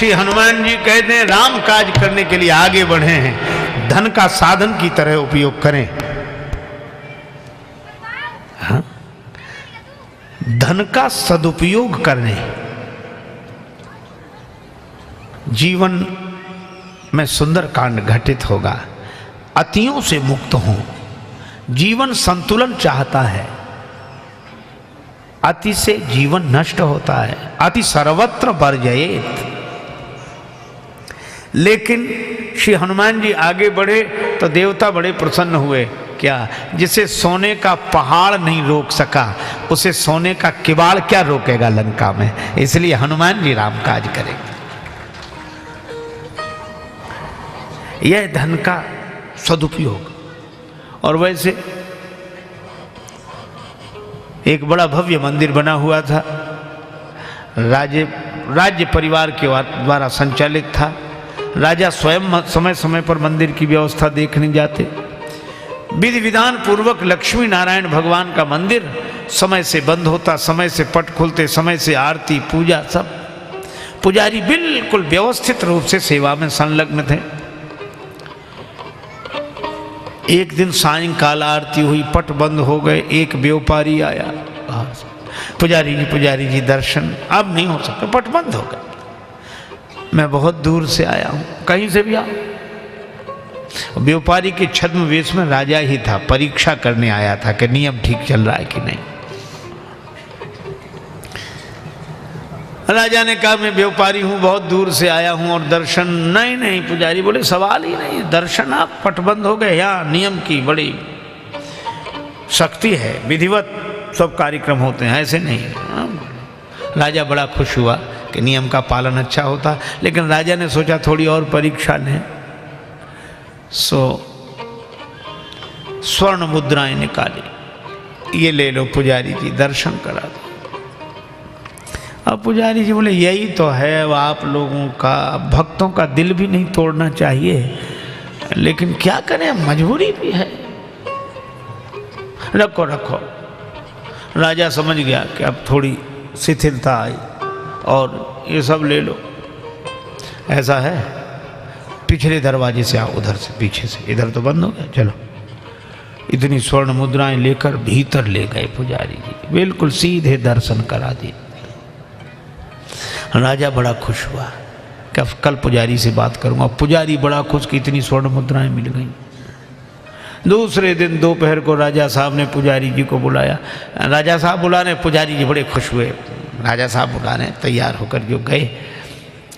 श्री हनुमान जी कहते हैं राम काज करने के लिए आगे बढ़े हैं, धन का साधन की तरह उपयोग करें। हाँ? धन का सदुपयोग करने, जीवन में सुंदर कांड घटित होगा। अतियों से मुक्त हों, जीवन संतुलन चाहता है, अति से जीवन नष्ट होता है, अति सर्वत्र वर्जयेत। लेकिन श्री हनुमान जी आगे बढ़े तो देवता बड़े प्रसन्न हुए। क्या? जिसे सोने का पहाड़ नहीं रोक सका, उसे सोने का किवाड़ क्या रोकेगा लंका में। इसलिए हनुमान जी राम काज करेंगे। यह धन का सदुपयोग। और वैसे एक बड़ा भव्य मंदिर बना हुआ था, राज्य परिवार के द्वारा संचालित था। राजा स्वयं समय समय पर मंदिर की व्यवस्था देखने जाते। विधि विधान पूर्वक लक्ष्मी नारायण भगवान का मंदिर समय से बंद होता, समय से पट खुलते, समय से आरती पूजा सब। पुजारी बिल्कुल व्यवस्थित रूप से सेवा में संलग्न थे। एक दिन सायंकाल आरती हुई, पट बंद हो गए। एक व्यापारी आया, पुजारी जी दर्शन अब नहीं हो सकता, पट बंद हो गए। मैं बहुत दूर से आया हूं, कहीं से भी आओ। व्यापारी के छद्म वेश में राजा ही था, परीक्षा करने आया था कि नियम ठीक चल रहा है कि नहीं। राजा ने कहा मैं व्यापारी हूं, बहुत दूर से आया हूं और दर्शन नहीं। पुजारी बोले सवाल ही नहीं, दर्शन आप पटबंद हो गए। यहाँ नियम की बड़ी शक्ति है, विधिवत सब कार्यक्रम होते हैं, ऐसे नहीं। राजा बड़ा खुश हुआ कि नियम का पालन अच्छा होता। लेकिन राजा ने सोचा थोड़ी और परीक्षा लें, सो स्वर्ण मुद्राएं निकाली, ये ले लो पुजारी जी, दर्शन करा दो। अब पुजारी जी बोले यही तो है आप लोगों का, भक्तों का दिल भी नहीं तोड़ना चाहिए, लेकिन क्या करें, मजबूरी भी है। रखो। राजा समझ गया कि अब थोड़ी शिथिलता आई और ये सब ले लो। ऐसा है, पिछले दरवाजे से आओ, उधर से पीछे से, इधर तो बंद हो गया, चलो। इतनी स्वर्ण मुद्राएं लेकर भीतर ले गए पुजारी जी, बिल्कुल सीधे दर्शन करा दिए। राजा बड़ा खुश हुआ कि कल पुजारी से बात करूंगा। पुजारी बड़ा खुश कि इतनी स्वर्ण मुद्राएं मिल गई। दूसरे दिन दोपहर को राजा साहब ने पुजारी जी को बुलाया। राजा साहब बुलाने, पुजारी जी बड़े खुश हुए। राजा साहब बुलाने तैयार होकर जो गए,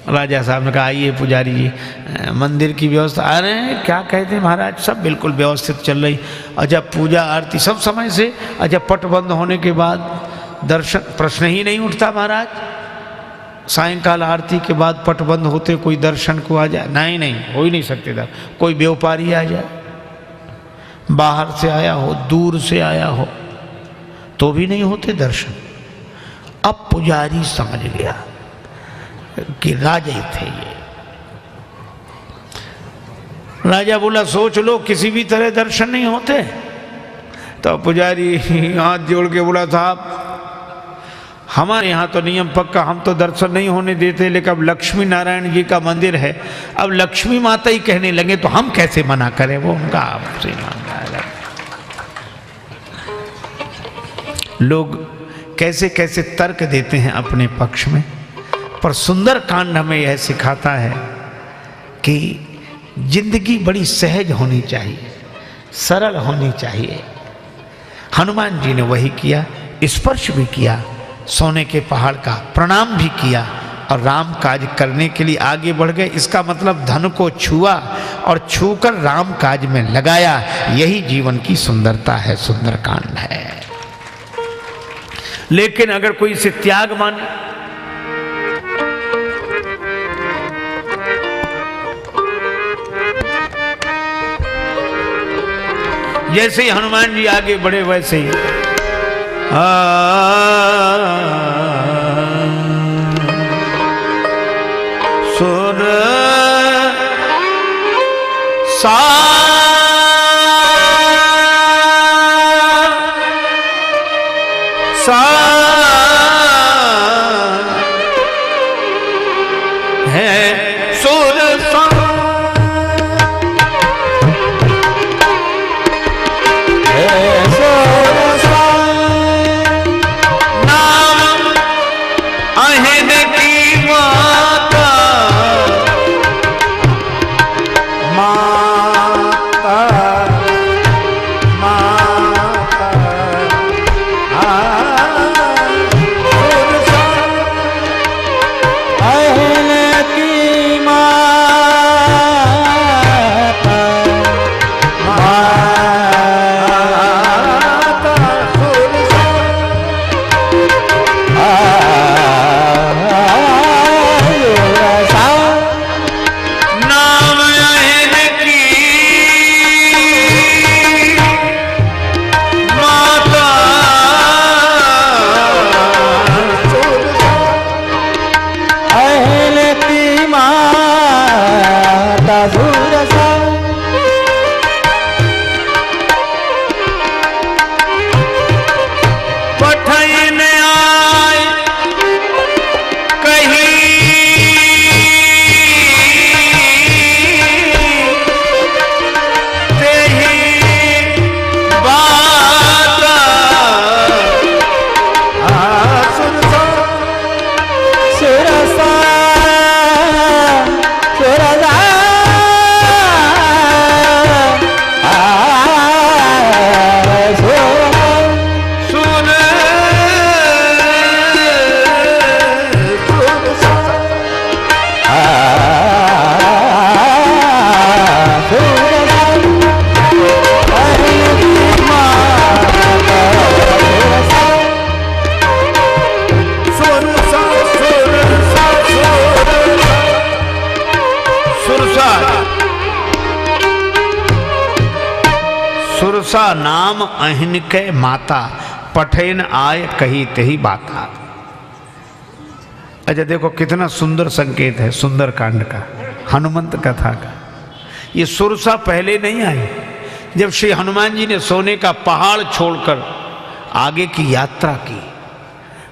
राजा साहब ने कहा आइए पुजारी जी, मंदिर की व्यवस्था। अरे क्या कहते हैं महाराज, सब बिल्कुल व्यवस्थित चल रही। अच्छा पूजा आरती सब समय से। अच्छा पट बंद होने के बाद दर्शन, प्रश्न ही नहीं उठता महाराज। सायंकाल आरती के बाद पट बंद होते कोई दर्शन को आ जाए, नहीं हो ही नहीं सकते था। कोई व्यापारी आ जाए, बाहर से आया हो, दूर से आया हो, तो भी नहीं होते दर्शन। अब पुजारी समझ गया कि राजा ही थे ये। राजा बोला सोच लो किसी भी तरह दर्शन नहीं होते। तो पुजारी हाथ जोड़ के बोला साहब हमारे यहाँ तो नियम पक्का, हम तो दर्शन नहीं होने देते, लेकिन अब लक्ष्मी नारायण जी का मंदिर है, अब लक्ष्मी माता ही कहने लगे तो हम कैसे मना करें। वो उनका आपसे मानना है। लोग कैसे कैसे तर्क देते हैं अपने पक्ष में, पर सुंदर कांड हमें यह सिखाता है कि जिंदगी बड़ी सहज होनी चाहिए, सरल होनी चाहिए। हनुमान जी ने वही किया, स्पर्श भी किया, सोने के पहाड़ का प्रणाम भी किया और राम काज करने के लिए आगे बढ़ गए। इसका मतलब धन को छुआ और छूकर राम काज में लगाया। यही जीवन की सुंदरता है, सुंदर कांड है। लेकिन अगर कोई इसे त्याग माने, जैसे ही हनुमान जी आगे बढ़े वैसे ही सुर सा है सुरसा नाम अहिन की माता माता माता सुरसा अहिन की माता माता सुरसा नाम अहिन की माता अहिल की माता सुरसा पठन आय कही तेहि बाता सुरसा सुरसा सुरसा सुन सुरसा सुरसा नाम अहिन के माता पठेन आय कही तेहि बाता। अच्छा देखो कितना सुंदर संकेत है सुंदर कांड का, हनुमंत कथा का। ये सुरसा पहले नहीं आई, जब श्री हनुमान जी ने सोने का पहाड़ छोड़कर आगे की यात्रा की,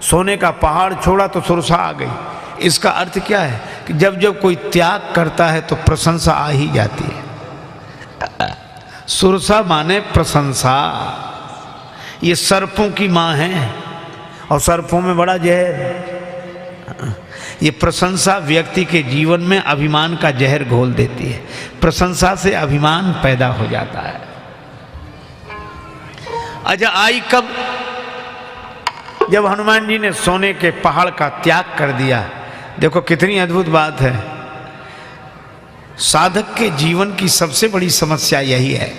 सोने का पहाड़ छोड़ा तो सुरसा आ गई। इसका अर्थ क्या है कि जब जब कोई त्याग करता है तो प्रशंसा आ ही जाती है। सुरसा माने प्रशंसा। ये सर्पों की माँ है और सर्पों में बड़ा जहर। ये प्रशंसा व्यक्ति के जीवन में अभिमान का जहर घोल देती है। प्रशंसा से अभिमान पैदा हो जाता है। अच्छा आई कब? जब हनुमान जी ने सोने के पहाड़ का त्याग कर दिया। देखो कितनी अद्भुत बात है। साधक के जीवन की सबसे बड़ी समस्या यही है,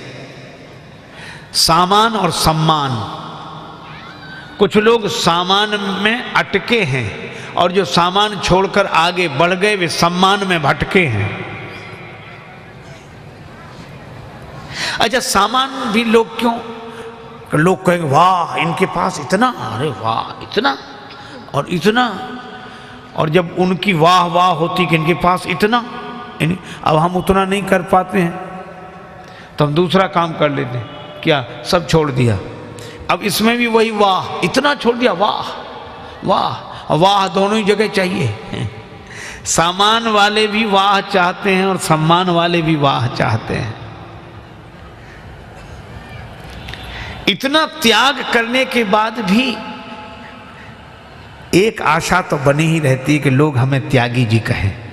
सामान और सम्मान। कुछ लोग सामान में अटके हैं और जो सामान छोड़कर आगे बढ़ गए वे सम्मान में भटके हैं। अच्छा सामान भी लोग क्यों? लोग कहेंगे वाह इनके पास इतना, अरे वाह इतना और इतना, और जब उनकी वाह वाह होती कि इनके पास इतना, अब हम उतना नहीं कर पाते हैं तो हम दूसरा काम कर लेते हैं। क्या? सब छोड़ दिया। अब इसमें भी वही वाह, इतना छोड़ दिया, वाह वाह वाह दोनों ही जगह चाहिए। सामान वाले भी वाह चाहते हैं और सम्मान वाले भी वाह चाहते हैं। इतना त्याग करने के बाद भी एक आशा तो बनी ही रहती है कि लोग हमें त्यागी जी कहें।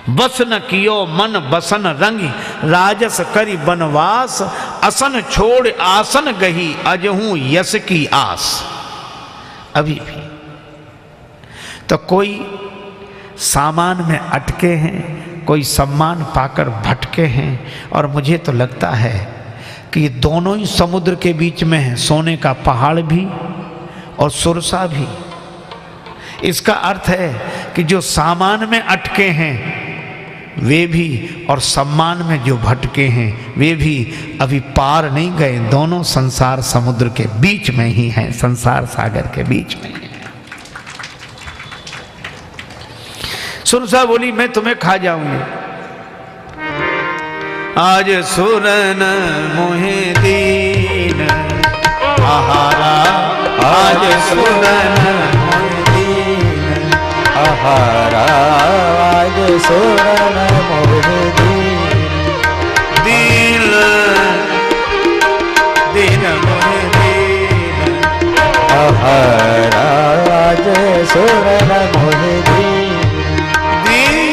बस न कियो मन बसन रंगी, राजस करी बनवास, असन छोड़ आसन गही, अजहूं यश की आस। अभी भी तो कोई सामान में अटके हैं, कोई सम्मान पाकर भटके हैं, और मुझे तो लगता है कि ये दोनों ही समुद्र के बीच में है, सोने का पहाड़ भी और सुरसा भी। इसका अर्थ है कि जो सामान में अटके हैं वे भी और सम्मान में जो भटके हैं वे भी अभी पार नहीं गए, दोनों संसार समुद्र के बीच में ही हैं, संसार सागर के बीच में हैं। सुरसा बोली मैं तुम्हें खा जाऊंगी। आज सुरन मोहे दीन आहारा, आज सुरन मोहे दीन महाराज सुरन मोहि दीन दीन मोहि दीन महाराज सुरन मोहि दीन दीन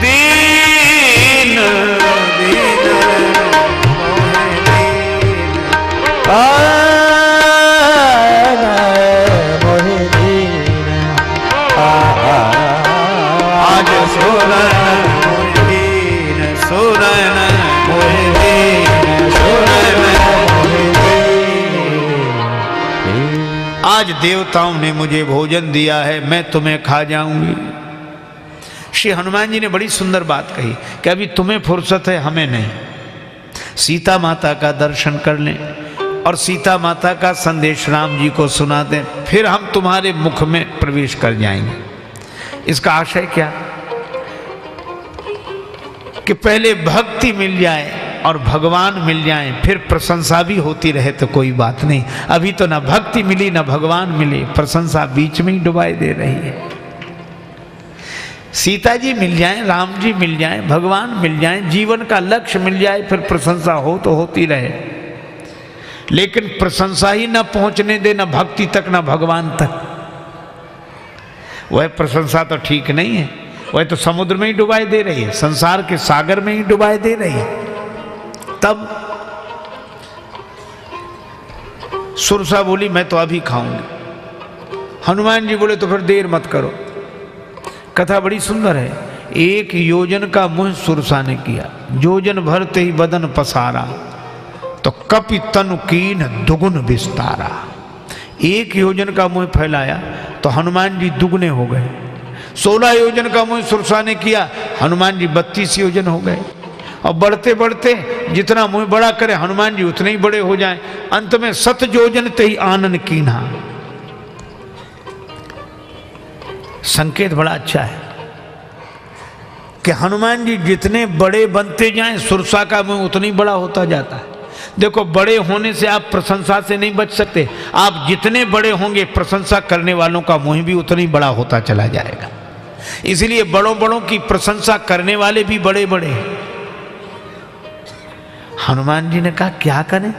दीन मोहि दीन आज सुरन मोहि दीन सुरन मोहि दीन सुरन मोहि दीन। आज देवताओं ने मुझे भोजन दिया है, मैं तुम्हें खा जाऊंगी। श्री हनुमान जी ने बड़ी सुंदर बात कही कि अभी तुम्हें फुर्सत है, हमें नहीं। सीता माता का दर्शन कर लें और सीता माता का संदेश राम जी को सुना दें, फिर हम तुम्हारे मुख में प्रवेश कर जाएंगे। इसका आशय क्या कि पहले भक्ति मिल जाए और भगवान मिल जाए, फिर प्रशंसा भी होती रहे तो कोई बात नहीं। अभी तो ना भक्ति मिली ना भगवान मिले, प्रशंसा बीच में ही डुबाई दे रही है। सीता जी मिल जाएं, राम जी मिल जाएं, भगवान मिल जाएं, जीवन का लक्ष्य मिल जाए, फिर प्रशंसा हो तो होती रहे। लेकिन प्रशंसा ही न पहुंचने दे, न भक्ति तक न भगवान तक, वह प्रशंसा तो ठीक नहीं है। वह तो समुद्र में ही डुबाई दे रही है, संसार के सागर में ही डुबाई दे रही है। तब सुरसा बोली मैं तो अभी खाऊंगी। हनुमान जी बोले तो फिर देर मत करो। कथा बड़ी सुंदर है। एक योजन का मुंह सुरसा ने किया, योजन भरते ही बदन पसारा, तो कपि तनु कीन दुगुन विस्तारा। एक योजन का मुंह फैलाया तो हनुमान जी दुगने हो गए। 16 योजन का मुंह सुरसा ने किया, हनुमान जी 32 योजन हो गए। और बढ़ते बढ़ते जितना मुंह बड़ा करे हनुमान जी उतने ही बड़े हो जाएं। अंत में 7 योजन ते ही आनन कीन्हा। संकेत बड़ा अच्छा है कि हनुमान जी जितने बड़े बनते जाएं सुरसा का मुंह उतना ही बड़ा होता जाता है। देखो, बड़े होने से आप प्रशंसा से नहीं बच सकते। आप जितने बड़े होंगे प्रशंसा करने वालों का मुंह भी उतना ही बड़ा होता चला जाएगा। इसलिए बड़ों बड़ों की प्रशंसा करने वाले भी बड़े बड़े। हनुमान जी ने कहा क्या करें,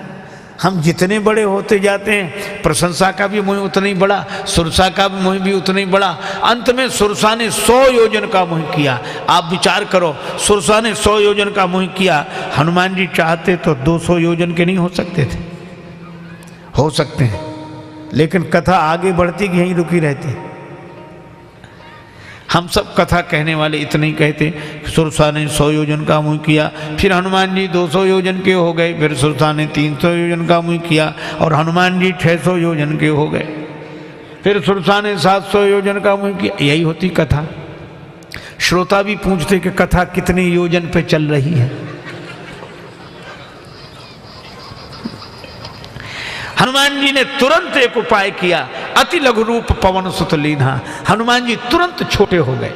हम जितने बड़े होते जाते हैं प्रशंसा का भी मुंह उतना ही बड़ा, सुरसा का भी मुंह भी उतना ही बड़ा। अंत में सुरसा ने 100 योजन का मुंह किया। आप विचार करो, सुरसा ने 100 योजन का मुंह किया, हनुमान जी चाहते तो 200 योजन के नहीं हो सकते थे? हो सकते हैं, लेकिन कथा आगे बढ़ती कि यहीं रुकी रहती। हम सब कथा कहने वाले इतने ही कहते, सुरसा ने 100 योजन का मुंह किया, फिर हनुमान जी 200 योजन के हो गए, फिर सुरसा ने 300 योजन का मुंह किया और हनुमान जी 600 योजन के हो गए, फिर सुरसा ने 700 योजन का मुंह किया। यही होती कथा। श्रोता भी पूछते कि कथा कितने योजन पे चल रही है। हनुमान जी ने तुरंत एक उपाय किया, अति लघु रूप पवन सुत लीन्हा। हनुमान जी तुरंत छोटे हो गए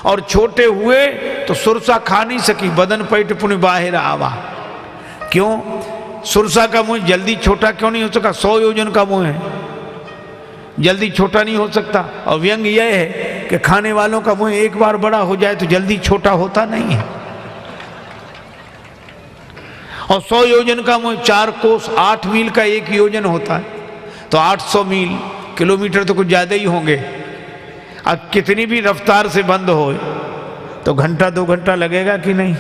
और छोटे हुए तो सुरसा खा नहीं सकी, बदन पैठ पुनि बाहर आवा। क्यों? सुरसा का मुंह जल्दी छोटा क्यों नहीं हो सका? 100 योजन का मुंह है, जल्दी छोटा नहीं हो सकता। और व्यंग यह है कि खाने वालों का मुंह एक बार बड़ा हो जाए तो जल्दी छोटा होता नहीं है। और 100 योजन का मुंह 4 कोस 8 मील का एक योजन होता है, तो 800 मील किलोमीटर तो कुछ ज़्यादा ही होंगे। अब कितनी भी रफ्तार से बंद हो तो घंटा 2 घंटा लगेगा कि नहीं?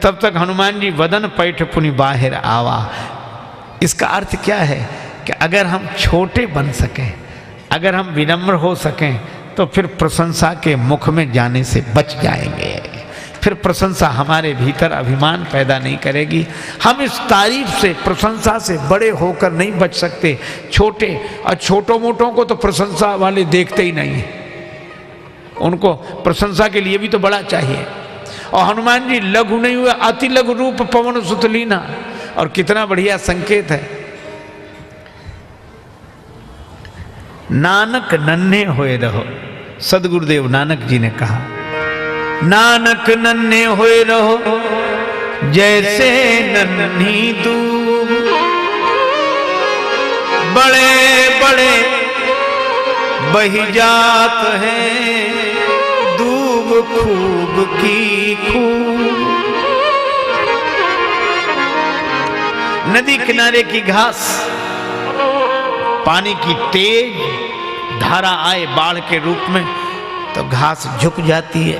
तब तक हनुमान जी वदन पैठ पुनि बाहर आवा। इसका अर्थ क्या है कि अगर हम छोटे बन सकें, अगर हम विनम्र हो सकें, तो फिर प्रशंसा के मुख में जाने से बच जाएंगे। फिर प्रशंसा हमारे भीतर अभिमान पैदा नहीं करेगी। हम इस तारीफ से, प्रशंसा से बड़े होकर नहीं बच सकते। छोटे और छोटों मोटों को तो प्रशंसा वाले देखते ही नहीं हैं, उनको प्रशंसा के लिए भी तो बड़ा चाहिए। और हनुमान जी लघु नहीं हुए, अति लघु रूप पवन सुत लीन्हा। और कितना बढ़िया संकेत है। नानक नन्हे होए रहो, सदगुरुदेव नानक जी ने कहा, नानक नन्हे होए रहो जैसे नन्ही दूब, बड़े बड़े बही जात हैं, दूब खूब की खूब। नदी किनारे की घास, पानी की तेज धारा आए बाढ़ के रूप में तो घास झुक जाती है,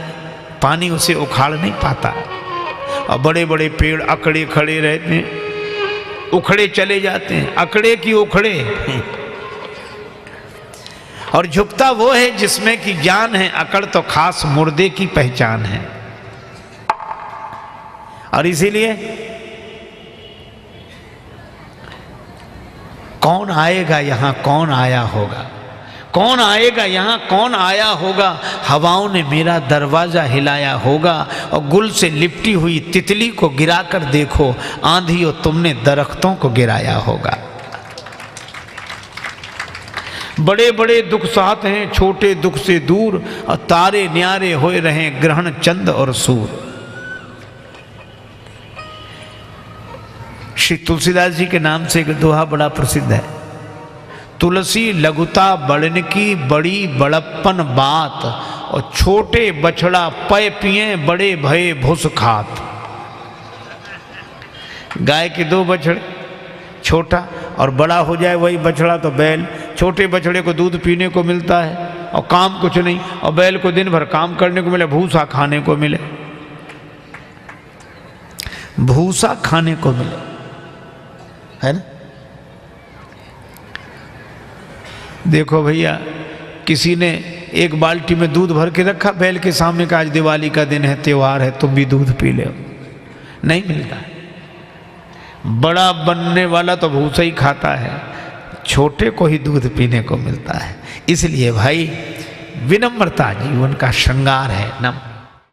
पानी उसे उखाड़ नहीं पाता। और बड़े बड़े पेड़ अकड़े खड़े रहते हैं, उखड़े चले जाते हैं, अकड़े की उखड़े। और झुकता वो है जिसमें की जान है, अकड़ तो खास मुर्दे की पहचान है। और इसीलिए कौन आएगा यहां, कौन आया होगा, कौन आएगा यहाँ, कौन आया होगा। हवाओं ने मेरा दरवाजा हिलाया होगा, और गुल से लिपटी हुई तितली को गिराकर देखो, आंधी और तुमने दरख्तों को गिराया होगा। बड़े बड़े दुख साथ हैं, छोटे दुख से दूर, और तारे न्यारे होए रहे ग्रहण चंद और सूर। श्री तुलसीदास जी के नाम से एक दोहा बड़ा प्रसिद्ध है। तुलसी लघुता बढ़न की बड़ी बड़प्पन बात, और छोटे बछड़ा पय पिए बड़े भये भुस खात। गाय के दो बछड़े, छोटा और बड़ा हो जाए वही बछड़ा तो बैल। छोटे बछड़े को दूध पीने को मिलता है और काम कुछ नहीं, और बैल को दिन भर काम करने को मिले, भूसा खाने को मिले, भूसा खाने को मिले, है ना। देखो भैया, किसी ने एक बाल्टी में दूध भर के रखा बैल के सामने का, आज दिवाली का दिन है, त्योहार है, तुम भी दूध पी लो, नहीं मिलता है। बड़ा बनने वाला तो भूसा ही खाता है, छोटे को ही दूध पीने को मिलता है। इसलिए भाई विनम्रता जीवन का श्रृंगार है ना।